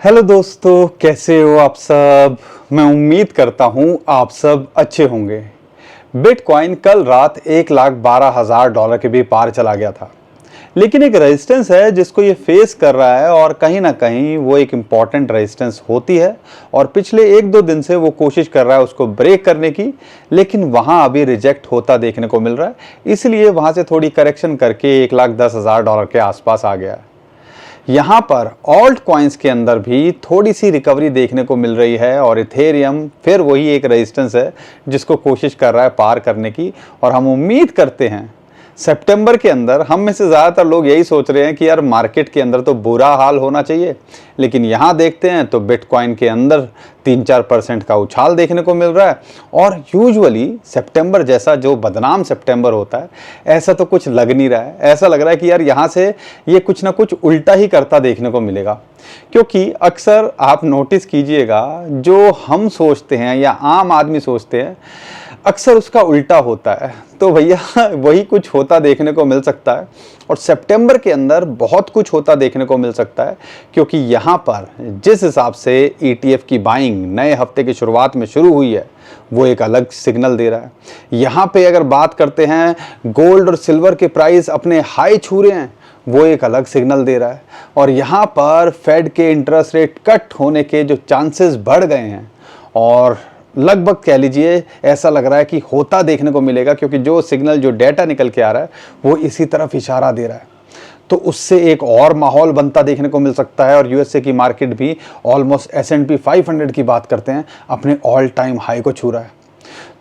Hello दोस्तों, कैसे हो आप सब। मैं उम्मीद करता हूं आप सब अच्छे होंगे। बिटकॉइन कल रात 1,12,000 डॉलर के भी पार चला गया था, लेकिन एक रेजिस्टेंस है जिसको ये फेस कर रहा है और कहीं ना कहीं वो एक इम्पॉर्टेंट रेजिस्टेंस होती है और पिछले 1-2 दिन से वो कोशिश कर रहा है उसको ब्रेक करने की, लेकिन वहां अभी रिजेक्ट होता देखने को मिल रहा है। इसलिए वहां से थोड़ी करेक्शन करके 1,10,000 डॉलर के आसपास आ गया है। यहाँ पर ऑल्ट कॉइन्स के अंदर भी थोड़ी सी रिकवरी देखने को मिल रही है और इथेरियम फिर वही एक रेजिस्टेंस है जिसको कोशिश कर रहा है पार करने की। और हम उम्मीद करते हैं सितंबर के अंदर, हम में से ज़्यादातर लोग यही सोच रहे हैं कि यार मार्केट के अंदर तो बुरा हाल होना चाहिए, लेकिन यहाँ देखते हैं तो बिटकॉइन के अंदर 3-4% का उछाल देखने को मिल रहा है। और यूजुअली सितंबर जैसा जो बदनाम सितंबर होता है, ऐसा तो कुछ लग नहीं रहा है। ऐसा लग रहा है कि यार यहाँ से ये कुछ ना कुछ उल्टा ही करता देखने को मिलेगा, क्योंकि अक्सर आप नोटिस कीजिएगा जो हम सोचते हैं या आम आदमी सोचते हैं, अक्सर उसका उल्टा होता है। तो भैया वही कुछ होता देखने को मिल सकता है और सितंबर के अंदर बहुत कुछ होता देखने को मिल सकता है, क्योंकि यहाँ पर जिस हिसाब से ETF की बाइंग नए हफ्ते की शुरुआत में शुरू हुई है वो एक अलग सिग्नल दे रहा है। यहाँ पे अगर बात करते हैं, गोल्ड और सिल्वर के प्राइस अपने हाई छू रहे हैं, वो एक अलग सिग्नल दे रहा है। और यहाँ पर फेड के इंटरेस्ट रेट कट होने के जो चांसेस बढ़ गए हैं और लगभग कह लीजिए ऐसा लग रहा है कि होता देखने को मिलेगा, क्योंकि जो सिग्नल जो डेटा निकल के आ रहा है वो इसी तरफ इशारा दे रहा है। तो उससे एक और माहौल बनता देखने को मिल सकता है और यूएसए की मार्केट भी ऑलमोस्ट S&P 500 की बात करते हैं अपने ऑल टाइम हाई को छू रहा है।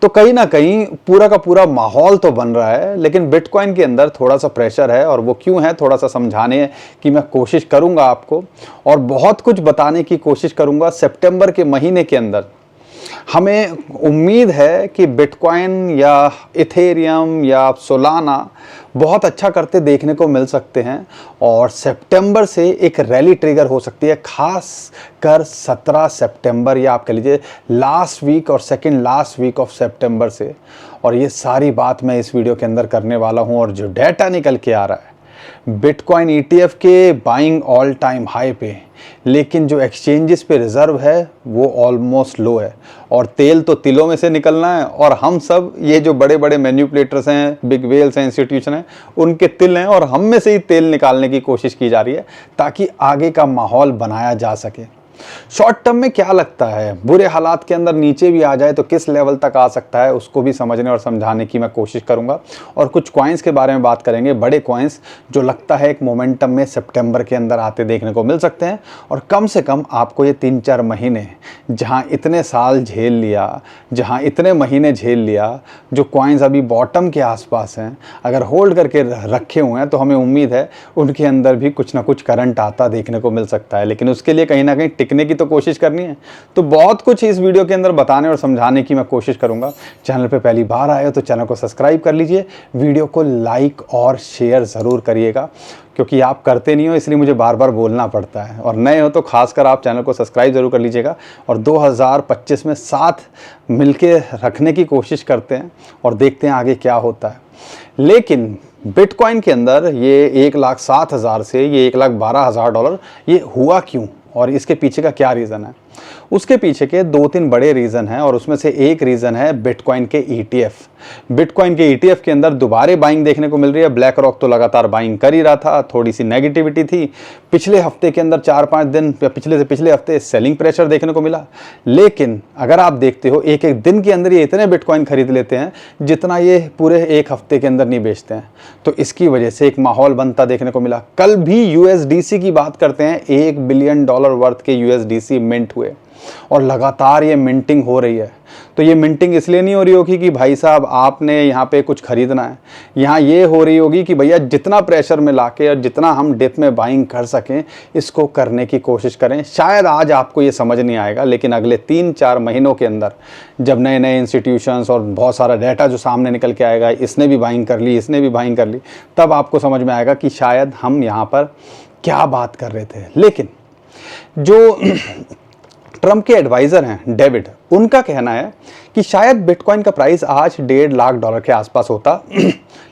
तो कहीं ना कहीं पूरा का पूरा माहौल तो बन रहा है, लेकिन बिटकॉइन के अंदर थोड़ा सा प्रेशर है और वो क्यों है थोड़ा सा समझाने की मैं कोशिश करूंगा आपको, और बहुत कुछ बताने की कोशिश करूंगा। सितंबर के महीने के अंदर हमें उम्मीद है कि बिटकॉइन या इथेरियम या सोलाना बहुत अच्छा करते देखने को मिल सकते हैं और सितंबर से एक रैली ट्रिगर हो सकती है, खास कर 17 सितंबर या आप कह लीजिए लास्ट वीक और सेकंड लास्ट वीक ऑफ सितंबर से। और ये सारी बात मैं इस वीडियो के अंदर करने वाला हूं। और जो डेटा निकल के आ रहा है बिटकॉइन ETF के बाइंग ऑल टाइम हाई पे, लेकिन जो एक्सचेंजेस पे रिजर्व है वो ऑलमोस्ट लो है और तेल तो तिलों में से निकलना है। और हम सब ये जो बड़े बड़े मैन्युपुलेटर्स हैं, बिग वेल्स हैं, इंस्टीट्यूशन हैं, उनके तिल हैं और हम में से ही तेल निकालने की कोशिश की जा रही है ताकि आगे का माहौल बनाया जा सके। शॉर्ट टर्म में क्या लगता है, बुरे हालात के अंदर नीचे भी आ जाए तो किस लेवल तक आ सकता है, उसको भी समझने और समझाने की मैं कोशिश करूंगा। और कुछ कॉइन्स के बारे में बात करेंगे, बड़े कॉइन्स जो लगता है एक मोमेंटम में सितंबर के अंदर आते देखने को मिल सकते हैं। और कम से कम आपको ये 3-4 महीने जहां इतने साल झेल लिया, जहां इतने महीने झेल लिया, जो कॉइन्स अभी बॉटम के आसपास हैं, अगर होल्ड करके रखे हुए हैं तो हमें उम्मीद है उनके अंदर भी कुछ ना कुछ करंट आता देखने को मिल सकता है। लेकिन उसके लिए कहीं ना कहीं टिकने की तो कोशिश करनी है। तो बहुत कुछ इस वीडियो के अंदर बताने और समझाने की मैं कोशिश करूंगा। चैनल पे पहली बार आए हो तो चैनल को सब्सक्राइब कर लीजिए, वीडियो को लाइक और शेयर ज़रूर करिएगा, क्योंकि आप करते नहीं हो इसलिए मुझे बार बार बोलना पड़ता है। और नए हो तो खासकर आप चैनल को सब्सक्राइब जरूर कर लीजिएगा। और 2025 में साथ मिलके रखने की कोशिश करते हैं और देखते हैं आगे क्या होता है। लेकिन बिटकॉइन के अंदर ये 1,07,000 से ये 1,12,000 डॉलर ये हुआ क्यों और इसके पीछे का क्या रीज़न है, उसके पीछे के 2-3 बड़े रीज़न हैं। और उसमें से एक रीज़न है बिटकॉइन के ETF। बिटकॉइन के ETF के अंदर दोबारे बाइंग देखने को मिल रही है। ब्लैक रॉक तो लगातार बाइंग कर ही रहा था, थोड़ी सी नेगेटिविटी थी। पिछले हफ्ते के अंदर 4-5 दिन या पिछले से पिछले हफ्ते सेलिंग प्रेशर देखने को मिला। लेकिन अगर आप देखते हो एक एक दिन के अंदर ये इतने बिटकॉइन खरीद लेते हैं जितना ये पूरे एक हफ्ते के अंदर नहीं बेचते हैं। तो इसकी वजह से एक माहौल बनता देखने को मिला। कल भी USDC की बात करते हैं, $1 बिलियन वर्थ के USDC मिंट हुए और लगातार ये मिंटिंग हो रही है। तो ये मिंटिंग इसलिए नहीं हो रही होगी कि भाई साहब आपने यहाँ पे कुछ खरीदना है, यहाँ ये हो रही होगी कि भैया जितना प्रेशर में लाके और जितना हम डिप में बाइंग कर सकें इसको करने की कोशिश करें। शायद आज आपको ये समझ नहीं आएगा, लेकिन अगले 3-4 महीनों के अंदर जब नए नए इंस्टीट्यूशंस और बहुत सारा डाटा जो सामने निकल के आएगा, इसने भी बाइंग कर ली, इसने भी बाइंग कर ली, तब आपको समझ में आएगा कि शायद हम यहाँ पर क्या बात कर रहे थे। लेकिन जो ट्रम्प के एडवाइज़र हैं डेविड, उनका कहना है कि शायद बिटकॉइन का प्राइस आज $1.5 लाख के आसपास होता,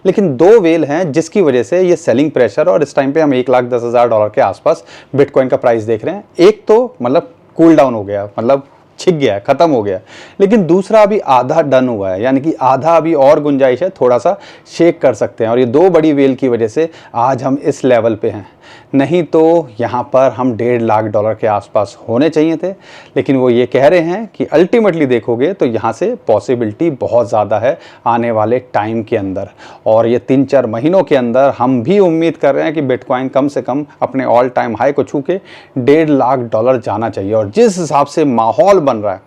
लेकिन दो वेल हैं जिसकी वजह से ये सेलिंग प्रेशर और इस टाइम पे हम $1,10,000 के आसपास बिटकॉइन का प्राइस देख रहे हैं। एक तो मतलब कूल डाउन हो गया, मतलब छिक गया है, खत्म हो गया, लेकिन दूसरा अभी आधा डन हुआ है, यानी कि आधा अभी और गुंजाइश है, थोड़ा सा शेक कर सकते हैं। और ये दो बड़ी वेल की वजह से आज हम इस लेवल पे हैं, नहीं तो यहाँ पर हम $1.5 लाख के आसपास होने चाहिए थे। लेकिन वो ये कह रहे हैं कि अल्टीमेटली देखोगे तो यहाँ से पॉसिबिलिटी बहुत ज़्यादा है आने वाले टाइम के अंदर, और ये 3-4 महीनों के अंदर हम भी उम्मीद कर रहे हैं कि बिटकॉइन कम से कम अपने ऑल टाइम हाई को छू के $1.5 लाख जाना चाहिए। और जिस हिसाब से माहौल बन रहा है,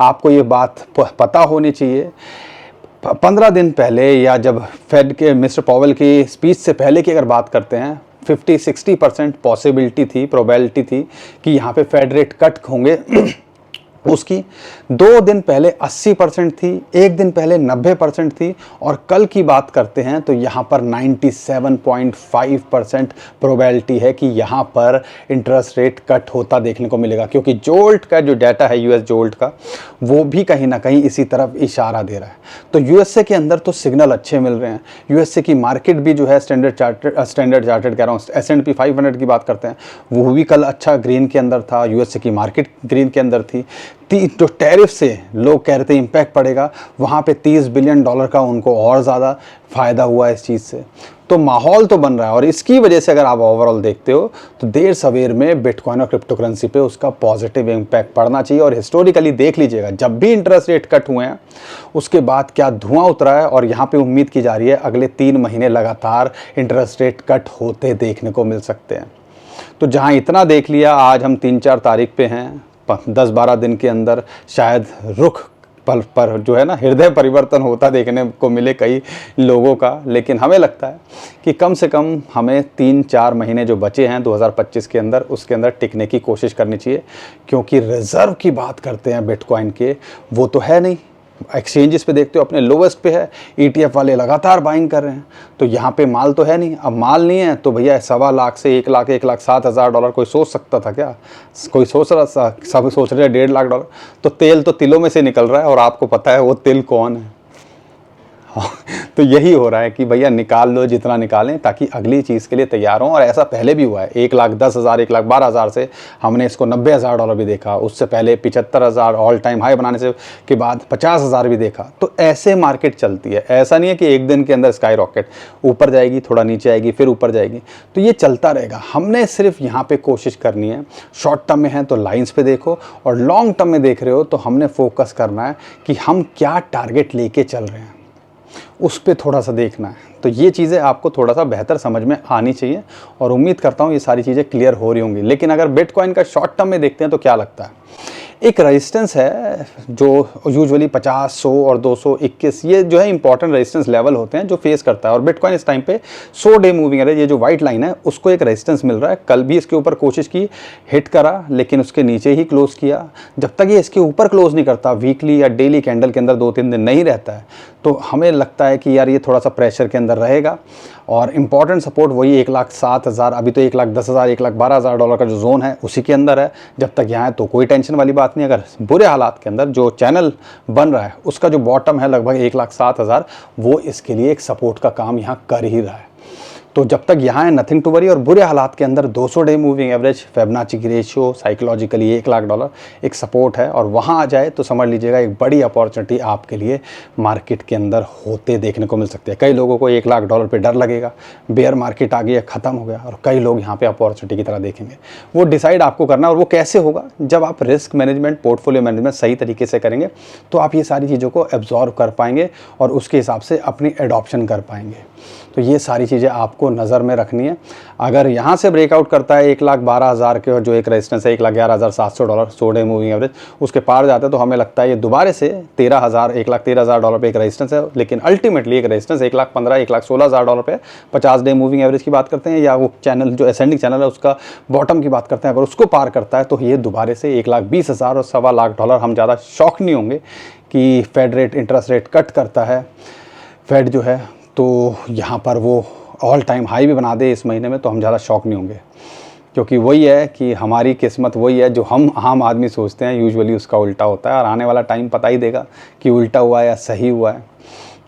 आपको ये बात पता होनी चाहिए, 15 दिन पहले या जब फेड के मिस्टर पॉवेल की स्पीच से पहले की अगर बात करते हैं, 50-60% पॉसिबिलिटी थी, प्रोबेबिलिटी थी कि यहाँ पे फेड रेट कट होंगे। उसकी 2 दिन पहले 80% थी, एक दिन पहले 90% थी, और कल की बात करते हैं तो यहाँ पर 97.5% प्रोबेबिलिटी है कि यहाँ पर इंटरेस्ट रेट कट होता देखने को मिलेगा। क्योंकि जोल्ट का जो डाटा है, यूएस जोल्ट का, वो भी कहीं ना कहीं इसी तरफ इशारा दे रहा है। तो यूएसए के अंदर तो सिग्नल अच्छे मिल रहे हैं। यूएसए की मार्केट भी जो है स्टैंडर्ड चार्टेड कह रहा हूँ, S&P 500 की बात करते हैं, वो भी कल अच्छा ग्रीन के अंदर था, यूएसए की मार्केट ग्रीन के अंदर थी। जो टैरिफ से लोग कह रहे थे इम्पैक्ट पड़ेगा, वहाँ पे $30 बिलियन का उनको और ज़्यादा फ़ायदा हुआ इस चीज़ से। तो माहौल तो बन रहा है, और इसकी वजह से अगर आप ओवरऑल देखते हो तो देर सवेर में बिटकॉइन और क्रिप्टो करेंसी पे उसका पॉजिटिव इम्पैक्ट पड़ना चाहिए। और हिस्टोरिकली देख लीजिएगा, जब भी इंटरेस्ट रेट कट हुए हैं उसके बाद क्या धुआं उतरा है, और यहाँ पे उम्मीद की जा रही है अगले 3 महीने लगातार इंटरेस्ट रेट कट होते देखने को मिल सकते हैं। तो जहाँ इतना देख लिया, आज हम 3-4 तारीख पे हैं, 10-12 दिन के अंदर शायद रुख पर जो है ना हृदय परिवर्तन होता देखने को मिले कई लोगों का। लेकिन हमें लगता है कि कम से कम हमें 3-4 महीने जो बचे हैं 2025 के अंदर, उसके अंदर टिकने की कोशिश करनी चाहिए। क्योंकि रिजर्व की बात करते हैं बिटकॉइन के, वो तो है नहीं, एक्सचेंजेस पे देखते हो अपने लोवेस्ट पे है, ETF वाले लगातार बाइंग कर रहे हैं, तो यहाँ पे माल तो है नहीं। अब माल नहीं है तो भैया $1.25 लाख से $1,07,000 कोई सोच सकता था क्या? कोई सोच रहा था? सब सोच रहे हैं $1.5 लाख। तो तेल तो तिलों में से निकल रहा है, और आपको पता है वो तिल कौन है। हाँ, तो यही हो रहा है कि भैया निकाल लो जितना निकालें, ताकि अगली चीज़ के लिए तैयार हों। और ऐसा पहले भी हुआ है, $1,10,000 $1,12,000 से हमने इसको $90,000 भी देखा, उससे पहले 75,000 ऑल टाइम हाई बनाने से के बाद 50,000 भी देखा। तो ऐसे मार्केट चलती है, ऐसा नहीं है कि एक दिन के अंदर स्काई रॉकेट ऊपर जाएगी, थोड़ा नीचे आएगी, फिर ऊपर जाएगी। तो ये चलता रहेगा। हमने सिर्फ यहाँ पर कोशिश करनी है, शॉर्ट टर्म में है तो लाइन्स पर देखो, और लॉन्ग टर्म में देख रहे हो तो हमने फोकस करना है कि हम क्या टारगेट लेके चल रहे हैं, उस पर थोड़ा सा देखना है। तो ये चीज़ें आपको थोड़ा सा बेहतर समझ में आनी चाहिए, और उम्मीद करता हूँ ये सारी चीज़ें क्लियर हो रही होंगी। लेकिन अगर बिटकॉइन का शॉर्ट टर्म में देखते हैं तो क्या लगता है, एक रेजिस्टेंस है जो यूजुअली 50, 100 और 221, ये जो है इंपॉर्टेंट रेजिस्टेंस लेवल होते हैं जो फेस करता है। और बिटकॉइन इस टाइम पे 100 डे मूविंग एवरेज, ये जो वाइट लाइन है, उसको एक रेजिस्टेंस मिल रहा है। कल भी इसके ऊपर कोशिश की, हिट करा, लेकिन उसके नीचे ही क्लोज किया। जब तक ये इसके ऊपर क्लोज नहीं करता, वीकली या डेली कैंडल के अंदर 2-3 दिन नहीं रहता है, तो हमें लगता है कि यार ये थोड़ा सा प्रेशर के अंदर रहेगा। और इंपॉर्टेंट सपोर्ट वही 1,07,000, अभी तो $1,10,000 $1,12,000 का जो जोन है उसी के अंदर है। जब तक यहाँ है तो कोई टेंशन वाली बात नहीं। अगर बुरे हालात के अंदर जो चैनल बन रहा है उसका जो बॉटम है लगभग 1,07,000, वो इसके लिए एक सपोर्ट का काम यहाँ कर ही रहा है। तो जब तक यहाँ है नथिंग टू वरी। और बुरे हालात के अंदर 200 डे मूविंग एवरेज, फिबोनाची की रेशियो, साइकोलॉजिकली $1,00,000 एक सपोर्ट है, और वहाँ आ जाए तो समझ लीजिएगा एक बड़ी अपॉर्चुनिटी आपके लिए मार्केट के अंदर होते देखने को मिल सकती है। कई लोगों को $1,00,000 पे डर लगेगा, बेयर मार्केट आ गई, ख़त्म हो गया, और कई लोग यहाँ पे अपॉर्चुनिटी की तरह देखेंगे। वो डिसाइड आपको करना है, और वो कैसे होगा, जब आप रिस्क मैनेजमेंट, पोर्टफोलियो मैनेजमेंट सही तरीके से करेंगे तो आप ये सारी चीज़ों को एब्जॉर्व कर पाएंगे और उसके हिसाब से अपनी एडॉप्शन कर पाएंगे। तो ये सारी चीज़ें आपको नज़र में रखनी है। अगर यहाँ से ब्रेकआउट करता है 1,12,000 के जो एक रेजिस्टेंस है $1,11,700 100 डे मूविंग एवरेज, उसके पार जाता है तो हमें लगता है ये दोबारा से $1,13,000 पे एक रेजिस्टेंस है। लेकिन अल्टीमेटली एक रेजिस्टेंस $1,15,000 $1,16,000 पे 50 डे मूविंग एवरेज की बात करते हैं, या वो चैनल जो असेंडिंग चैनल है उसका बॉटम की बात करते हैं, अगर उसको पार करता है तो ये दोबारा से $1,20,000 और $1,15,000 हम ज़्यादा शॉक नहीं होंगे कि Fed rate interest rate cut करता है, फेड जो है, तो यहाँ पर वो ऑल टाइम हाई भी बना दे इस महीने में, तो हम ज़्यादा शॉक नहीं होंगे। क्योंकि वही है कि हमारी किस्मत वही है जो हम आम आदमी सोचते हैं, यूजुअली उसका उल्टा होता है। और आने वाला टाइम पता ही देगा कि उल्टा हुआ है या सही हुआ है।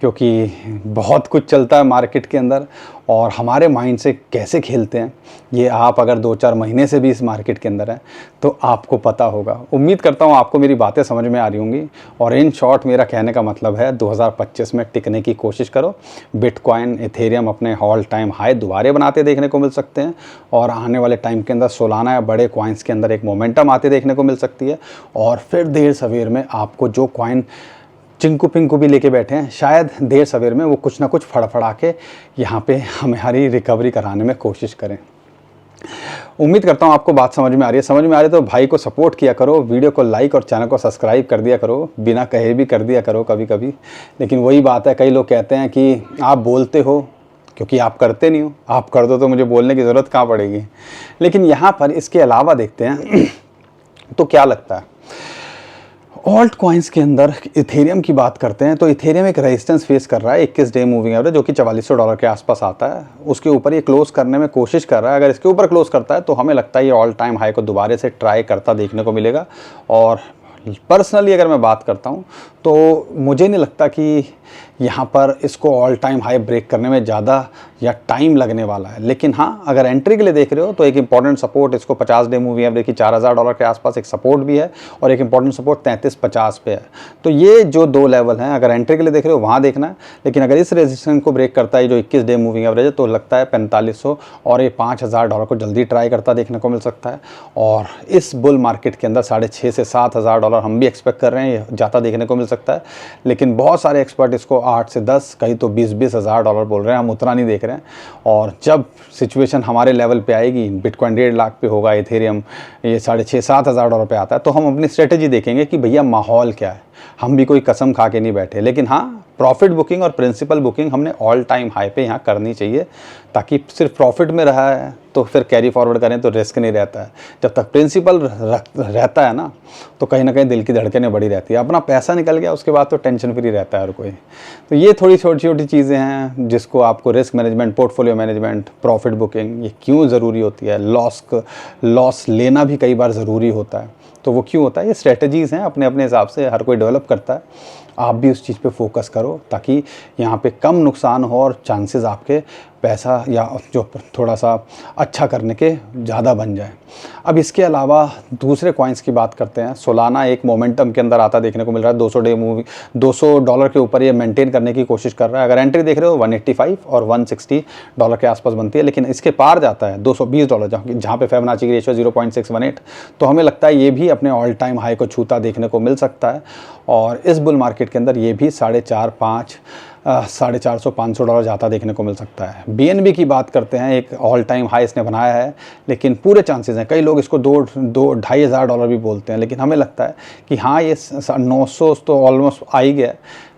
क्योंकि बहुत कुछ चलता है मार्केट के अंदर और हमारे माइंड से कैसे खेलते हैं ये आप अगर 2-4 महीने से भी इस मार्केट के अंदर हैं तो आपको पता होगा। उम्मीद करता हूँ आपको मेरी बातें समझ में आ रही होंगी। और इन शॉर्ट मेरा कहने का मतलब है 2025 में टिकने की कोशिश करो। बिटकॉइन, इथेरियम अपने ऑल टाइम हाई दोबारे बनाते देखने को मिल सकते हैं और आने वाले टाइम के अंदर सोलाना या बड़े कॉइन्स के अंदर एक मोमेंटम आते देखने को मिल सकती है। और फिर देर सवेर में आपको जो कॉइन चिंकू पिंकू भी लेके बैठे हैं, शायद देर सवेर में वो कुछ ना कुछ फड़फड़ा के यहाँ पे हमारी रिकवरी कराने में कोशिश करें। उम्मीद करता हूँ आपको बात समझ में आ रही है। समझ में आ रही है तो भाई को सपोर्ट किया करो, वीडियो को लाइक और चैनल को सब्सक्राइब कर दिया करो, बिना कहे भी कर दिया करो कभी कभी। लेकिन वही बात है, कई लोग कहते हैं कि आप बोलते हो क्योंकि आप करते नहीं हो, आप कर दो तो मुझे बोलने की ज़रूरत कहाँ पड़ेगी। लेकिन यहाँ पर इसके अलावा देखते हैं तो क्या लगता है। ऑल्ट कॉइन्स के अंदर इथेरियम की बात करते हैं तो इथेरियम एक रेजिस्टेंस फेस कर रहा है 21 डे मूविंग एवरेज, जो कि $4400 के आसपास आता है। उसके ऊपर ये क्लोज करने में कोशिश कर रहा है। अगर इसके ऊपर क्लोज करता है तो हमें लगता है ये ऑल टाइम हाई को दोबारा से ट्राई करता देखने को मिलेगा। और पर्सनली अगर मैं बात करता हूँ तो मुझे नहीं लगता कि यहाँ पर इसको ऑल टाइम हाई ब्रेक करने में ज़्यादा या टाइम लगने वाला है। लेकिन हाँ, अगर एंट्री के लिए देख रहे हो तो एक इंपॉर्टेंट सपोर्ट इसको 50 डे मूवी एवरेज की $4000 के आसपास एक सपोर्ट भी है और एक इंपॉर्टेंट सपोर्ट 3350 पे है। तो ये जो दो लेवल हैं, अगर एंट्री के लिए देख रहे हो वहाँ देखना है। लेकिन अगर इस रेजिस्टेंस को ब्रेक करता है जो 21 डे मूविंग एवरेज है तो लगता है 4500 और ये $5000 को जल्दी ट्राई करता देखने को मिल सकता है। और इस बुल मार्केट के अंदर $6500 से $7000 हम भी एक्सपेक्ट कर रहे हैं जाता देखने को मिल सकता है। लेकिन बहुत सारे एक्सपर्ट इसको 8 से 10 कहीं तो 20-20 हज़ार डॉलर बोल रहे हैं, हम उतना नहीं देख रहे हैं। और जब सिचुएशन हमारे लेवल पे आएगी, बिटकॉइन 1.5 लाख पे होगा, इथेरियम ये $6,500-7 हज़ार डॉलर पे आता है, तो हम अपनी स्ट्रेटेजी देखेंगे कि भैया माहौल क्या है। हम भी कोई कसम खा के नहीं बैठे। लेकिन हाँ, प्रॉफिट बुकिंग और प्रिंसिपल बुकिंग हमने ऑल टाइम हाई पे यहाँ करनी चाहिए, ताकि सिर्फ प्रॉफिट में रहा है तो फिर कैरी फॉरवर्ड करें तो रिस्क नहीं रहता है। जब तक प्रिंसिपल रहता है ना तो कहीं ना कहीं दिल की धड़कनें बड़ी रहती है। अपना पैसा निकल गया उसके बाद तो टेंशन फ्री रहता है हर कोई। तो ये थोड़ी छोटी छोटी चीज़ें हैं जिसको आपको risk management, portfolio management, profit booking ये क्यों ज़रूरी होती है। लॉस लेना भी कई बार ज़रूरी होता है। तो वो क्यों होता है, ये स्ट्रेटजीज़ हैं, अपने अपने हिसाब से हर कोई डेवलप करता है। आप भी उस चीज़ पे फोकस करो ताकि यहाँ पे कम नुकसान हो और चांसेस आपके पैसा या जो थोड़ा सा अच्छा करने के ज़्यादा बन जाए। अब इसके अलावा दूसरे कॉइन्स की बात करते हैं। सोलाना एक मोमेंटम के अंदर आता देखने को मिल रहा है। $200 के ऊपर ये मेंटेन करने की कोशिश कर रहा है। अगर एंट्री देख रहे हो 185 और $160 के आसपास बनती है, लेकिन इसके पार जाता है $220 जहाँ पे फिबोनाची की रेशियो 0.618। तो हमें लगता है ये भी अपने ऑल टाइम हाई को छूता देखने को मिल सकता है। और इस बुल मार्केट के अंदर ये भी $450-500 जाता देखने को मिल सकता है। BNB की बात करते हैं, एक ऑल टाइम हाई इसने बनाया है, लेकिन पूरे चांसेस हैं। कई लोग इसको $2,500 भी बोलते हैं, लेकिन हमें लगता है कि हाँ ये 900 तो ऑलमोस्ट आ ही गया।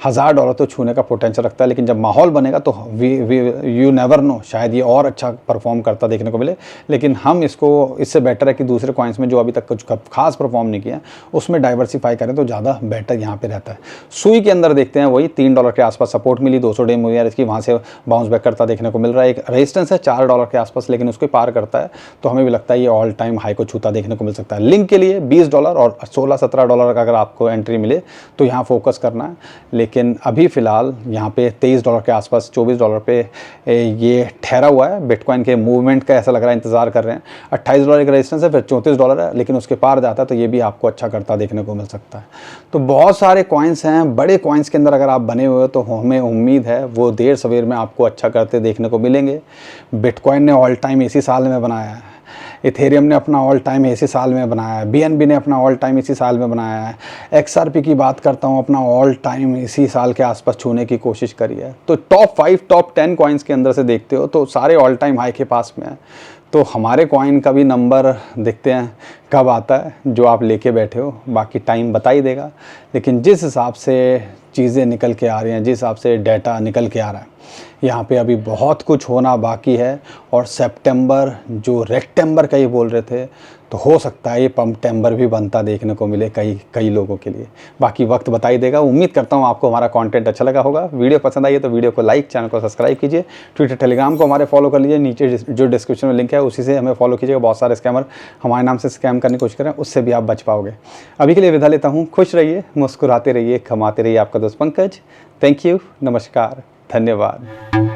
$1000 तो छूने का पोटेंशियल रखता है। लेकिन जब माहौल बनेगा तो यू नेवर नो, शायद ये और अच्छा परफॉर्म करता देखने को मिले। लेकिन हम इससे बेटर है कि दूसरे कॉइन्स में जो अभी तक कुछ खास परफॉर्म नहीं किया उसमें डाइवर्सिफाई करें तो ज़्यादा बेटर यहाँ पे रहता है। सुई के अंदर देखते हैं, वही $3 के आसपास सपोर्ट मिली 200 डे मूविंग एवरेज की, वहाँ से बाउंस बैक करता देखने को मिल रहा है। एक रेजिस्टेंस है $4 के आसपास, लेकिन उसको पार करता है तो हमें भी लगता है ये ऑल टाइम हाई को छूता देखने को मिल सकता है। लिंक के लिए $20 और $16-17 का अगर आपको एंट्री मिले तो यहाँ फोकस करना है। लेकिन अभी फ़िलहाल यहाँ पे $23 के आसपास, $24 पे ये ठहरा हुआ है। बिटकॉइन के मूवमेंट का ऐसा लग रहा है इंतज़ार कर रहे हैं। $28 का रेजिस्टेंस है, फिर $34 है, लेकिन उसके पार जाता है तो ये भी आपको अच्छा करता देखने को मिल सकता है। तो बहुत सारे कॉइन्स हैं। बड़े कॉइन्स के अंदर अगर आप बने हुए हो तो हमें उम्मीद है वो देर सवेर में आपको अच्छा करते देखने को मिलेंगे। बिटकॉइन ने ऑल टाइम इसी साल में बनाया है, इथेरियम ने अपना ऑल टाइम इसी साल में बनाया है, BNB ने अपना ऑल टाइम इसी साल में बनाया है, XRP की बात करता हूँ, अपना ऑल टाइम इसी साल के आसपास छूने की कोशिश करी है। तो टॉप 5 टॉप 10 कॉइन्स के अंदर से देखते हो तो सारे ऑल टाइम हाई के पास में है। तो हमारे कॉइन का भी नंबर देखते हैं कब आता है जो आप लेके बैठे हो, बाकी टाइम बता ही देगा। लेकिन जिस हिसाब से चीज़ें निकल के आ रही हैं, जिस हिसाब से डाटा निकल के आ रहा है, यहाँ पे अभी बहुत कुछ होना बाकी है। और सितंबर जो रेक्टेंबर का ही बोल रहे थे, तो हो सकता है ये पंपटेंबर भी बनता देखने को मिले कई लोगों के लिए। बाकी वक्त बता ही देगा। उम्मीद करता हूँ आपको हमारा कंटेंट अच्छा लगा होगा। वीडियो पसंद आई है तो वीडियो को लाइक, चैनल को सब्सक्राइब कीजिए, ट्विटर टेलीग्राम को हमारे फॉलो कर लीजिए, नीचे जो डिस्क्रिप्शन में लिंक है उसी से हमें फॉलो कीजिएगा। बहुत सारे स्कैमर हमारे नाम से स्कैम करने की कोशिश करें, उससे भी आप बच पाओगे। अभी के लिए विदा लेता हूँ। खुश रहिए, मुस्कुराते रहिए, कमाते रहिए। आपका दोस्त पंकज। थैंक यू, नमस्कार, धन्यवाद।